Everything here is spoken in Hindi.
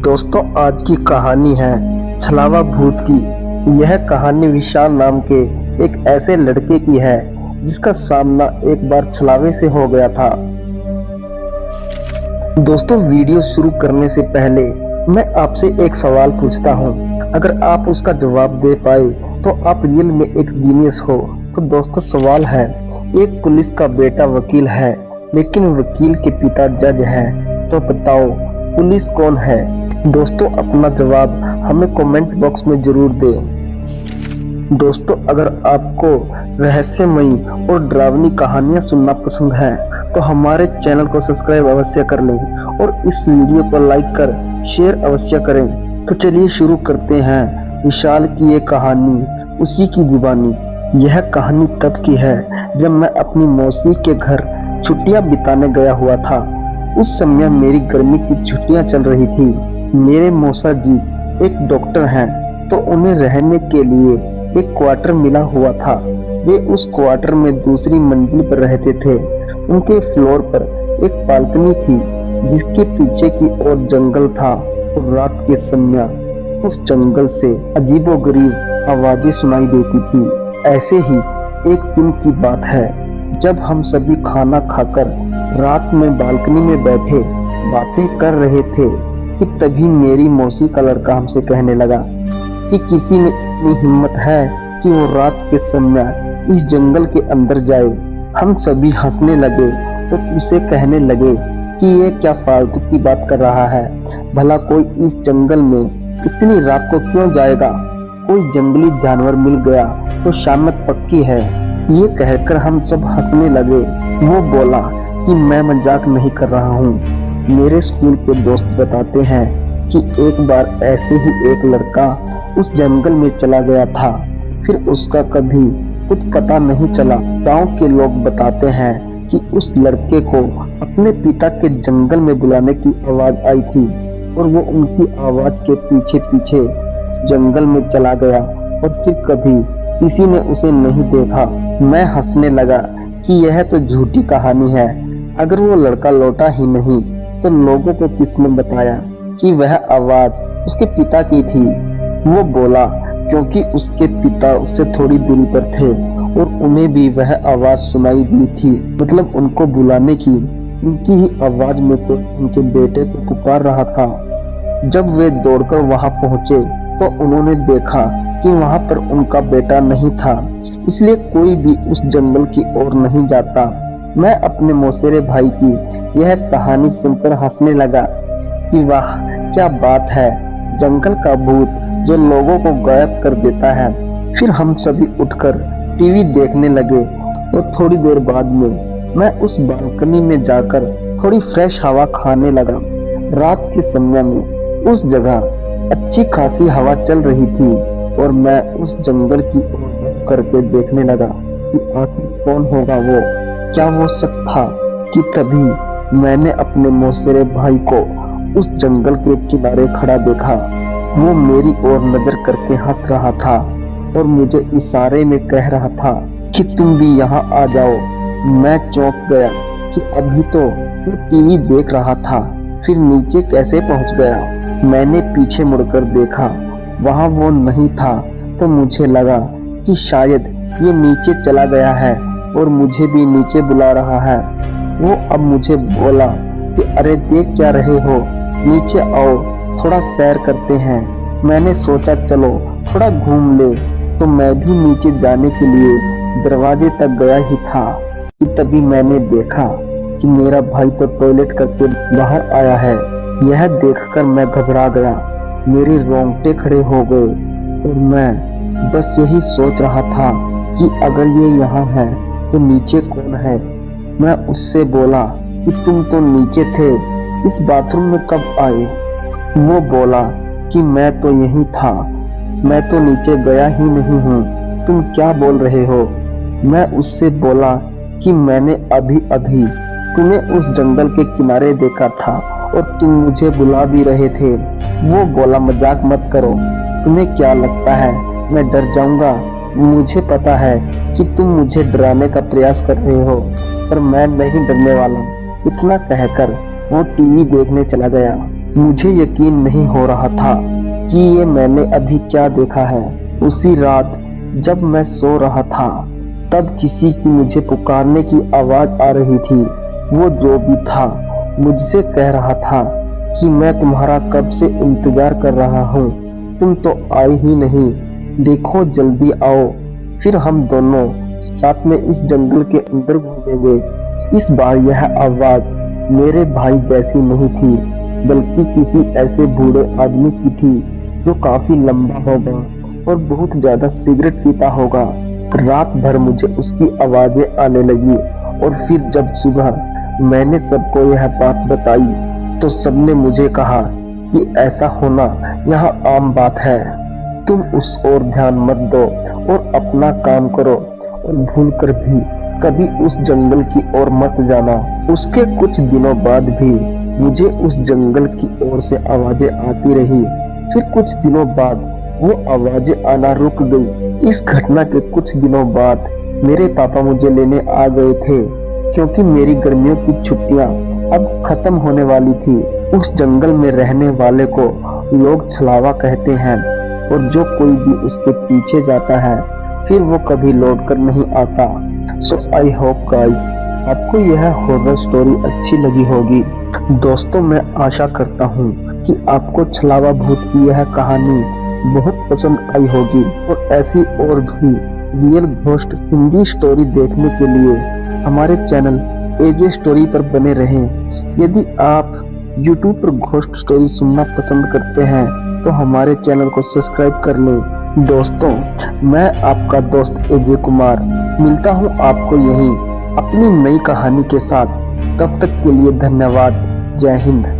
दोस्तों, आज की कहानी है छलावा भूत की। यह कहानी विशाल नाम के एक ऐसे लड़के की है जिसका सामना एक बार छलावे से हो गया था। दोस्तों, वीडियो शुरू करने से पहले मैं आपसे एक सवाल पूछता हूँ। अगर आप उसका जवाब दे पाए तो आप रियल में एक जीनियस हो। तो दोस्तों, सवाल है, एक पुलिस का बेटा वकील है लेकिन वकील के पिता जज हैं। तो बताओ पुलिस कौन है? दोस्तों, अपना जवाब हमें कमेंट बॉक्स में जरूर दें। दोस्तों, अगर आपको रहस्यमयी और डरावनी कहानियां सुनना पसंद है तो हमारे चैनल को सब्सक्राइब अवश्य कर लें और इस वीडियो को लाइक कर शेयर अवश्य करें। तो चलिए शुरू करते हैं विशाल की ये कहानी, उसी की दीवानी। यह कहानी तब की है जब मैं अपनी मौसी के घर छुट्टियां बिताने गया हुआ था। उस समय मेरी गर्मी की छुट्टियां चल रही थी। मेरे मौसा जी एक डॉक्टर हैं, तो उन्हें रहने के लिए एक क्वार्टर मिला हुआ था। वे उस क्वार्टर में दूसरी मंजिल पर रहते थे। उनके फ्लोर पर एक बालकनी थी जिसके पीछे की ओर जंगल था और रात के समय उस जंगल से अजीबोगरीब आवाजें सुनाई देती थी। ऐसे ही एक दिन की बात है जब हम सभी खाना खाकर रात में बालकनी में बैठे बातें कर रहे थे कि तभी मेरी मौसी का लड़का हमसे कहने लगा कि किसी में इतनी हिम्मत है कि वो रात के समय इस जंगल के अंदर जाए। हम सभी हंसने लगे तो उसे कहने लगे कि ये क्या फालतू की बात कर रहा है, भला कोई इस जंगल में इतनी रात को क्यों जाएगा, कोई जंगली जानवर मिल गया तो शामत पक्की है। ये कहकर हम सब हंसने लगे। वो बोला कि मैं मजाक नहीं कर रहा हूँ। मेरे स्कूल के दोस्त बताते हैं कि एक बार ऐसे ही एक लड़का उस जंगल में चला गया था, फिर उसका कभी कुछ पता नहीं चला। गांव के लोग बताते हैं कि उस लड़के को अपने पिता के जंगल में बुलाने की आवाज आई थी और वो उनकी आवाज के पीछे पीछे जंगल में चला गया और फिर कभी किसी ने उसे नहीं देखा। मैं हंसने लगा कि यह तो झूठी कहानी है। अगर वो लड़का लौटा ही नहीं तो लोगों को किसने बताया कि वह आवाज उसके पिता की थी? वो बोला क्योंकि उसके पिता उससे थोड़ी दूरी पर थे और उन्हें भी वह आवाज सुनाई दी थी, मतलब उनको बुलाने की। उनकी ही आवाज में तो उनके बेटे को पुकार रहा था। जब वे दौड़कर वहां पहुंचे तो उन्होंने देखा कि वहां पर उनका बेटा नहीं था, इसलिए कोई भी उस जंगल की ओर नहीं जाता। मैं अपने मौसेरे भाई की यह कहानी सुनकर हंसने लगा कि वाह क्या बात है, जंगल का भूत जो लोगों को गायब कर देता है। फिर हम सभी उठकर टीवी देखने लगे और थोड़ी देर बाद में मैं उस बालकनी में जाकर थोड़ी फ्रेश हवा खाने लगा। रात के समय में उस जगह अच्छी खासी हवा चल रही थी और मैं उस जंगल की ओर करके देखने लगा कि आखिर कौन होगा वो, क्या वो सच था? कि तभी मैंने अपने मौसेरे भाई को उस जंगल के किनारे खड़ा देखा। वो मेरी ओर नजर करके हंस रहा था और मुझे इशारे में कह रहा था कि तुम भी यहाँ आ जाओ। मैं चौंक गया कि अभी तो वो टीवी देख रहा था, फिर नीचे कैसे पहुंच गया। मैंने पीछे मुड़कर देखा, वहां वो नहीं था, तो मुझे लगा कि शायद ये नीचे चला गया है और मुझे भी नीचे बुला रहा है। वो अब मुझे बोला कि अरे देख क्या रहे हो, नीचे आओ थोड़ा सैर करते हैं। मैंने सोचा चलो थोड़ा घूम ले, तो मैं भी नीचे जाने के लिए दरवाजे तक गया ही था कि तभी मैंने देखा कि मेरा भाई तो टॉयलेट करके बाहर आया है। यह देखकर मैं घबरा गया, मेरे रोंगटे खड़े हो गए और मैं बस यही सोच रहा था कि अगर ये यहाँ है तो नीचे कौन है। मैं उससे बोला कि तुम तो नीचे थे, इस बाथरूम में कब आए? वो बोला कि मैं तो यहीं था, मैं तो नीचे गया ही नहीं हूँ, तुम क्या बोल रहे हो? मैं उससे बोला कि मैंने अभी अभी तुम्हें उस जंगल के किनारे देखा था और तुम मुझे बुला भी रहे थे। वो बोला मजाक मत करो, तुम्हें क्या लगता है मैं डर जाऊंगा? मुझे पता है कि तुम मुझे डराने का प्रयास कर रहे हो, पर मैं नहीं डरने वाला। इतना कहकर वो टीवी देखने चला गया। मुझे यकीन नहीं हो रहा था कि ये मैंने अभी क्या देखा है। उसी रात जब मैं सो रहा था तब किसी की मुझे पुकारने की आवाज आ रही थी। वो जो भी था मुझसे कह रहा था कि मैं तुम्हारा कब से इंतजार कर रहा हूँ, तुम तो आई ही नहीं, देखो जल्दी आओ, फिर हम दोनों साथ में इस जंगल के अंदर घूमेंगे। इस बार यह आवाज मेरे भाई जैसी नहीं थी, बल्कि किसी ऐसे बूढ़े आदमी की थी जो काफी लंबा होगा और बहुत ज्यादा सिगरेट पीता होगा। रात भर मुझे उसकी आवाजें आने लगी और फिर जब सुबह मैंने सबको यह बात बताई तो सबने मुझे कहा कि ऐसा होना यहाँ आम बात है, तुम उस ओर ध्यान मत दो और अपना काम करो और भूल कर भी कभी उस जंगल की ओर मत जाना। उसके कुछ दिनों बाद भी मुझे उस जंगल की ओर से आवाजें आती रही। फिर कुछ दिनों बाद वो आवाजें आना रुक गई। इस घटना के कुछ दिनों बाद मेरे पापा मुझे लेने आ गए थे, क्योंकि मेरी गर्मियों की छुट्टियां अब खत्म होने वाली थी। उस जंगल में रहने वाले को लोग छलावा कहते हैं और जो कोई भी उसके पीछे जाता है फिर वो कभी लौट कर नहीं आता। सो आई होप गाइस आपको यह हॉरर स्टोरी अच्छी लगी होगी। दोस्तों मैं आशा करता हूँ कि आपको छलावा भूत की यह कहानी बहुत पसंद आई होगी और ऐसी और भी रियल घोस्ट हिंदी स्टोरी देखने के लिए हमारे चैनल एजे स्टोरी पर बने रहें। यदि आप YouTube पर घोस्ट स्टोरी सुनना पसंद करते हैं तो हमारे चैनल को सब्सक्राइब कर लें। दोस्तों मैं आपका दोस्त एजे कुमार मिलता हूँ आपको यहीं अपनी नई कहानी के साथ। तब तक के लिए धन्यवाद। जय हिंद।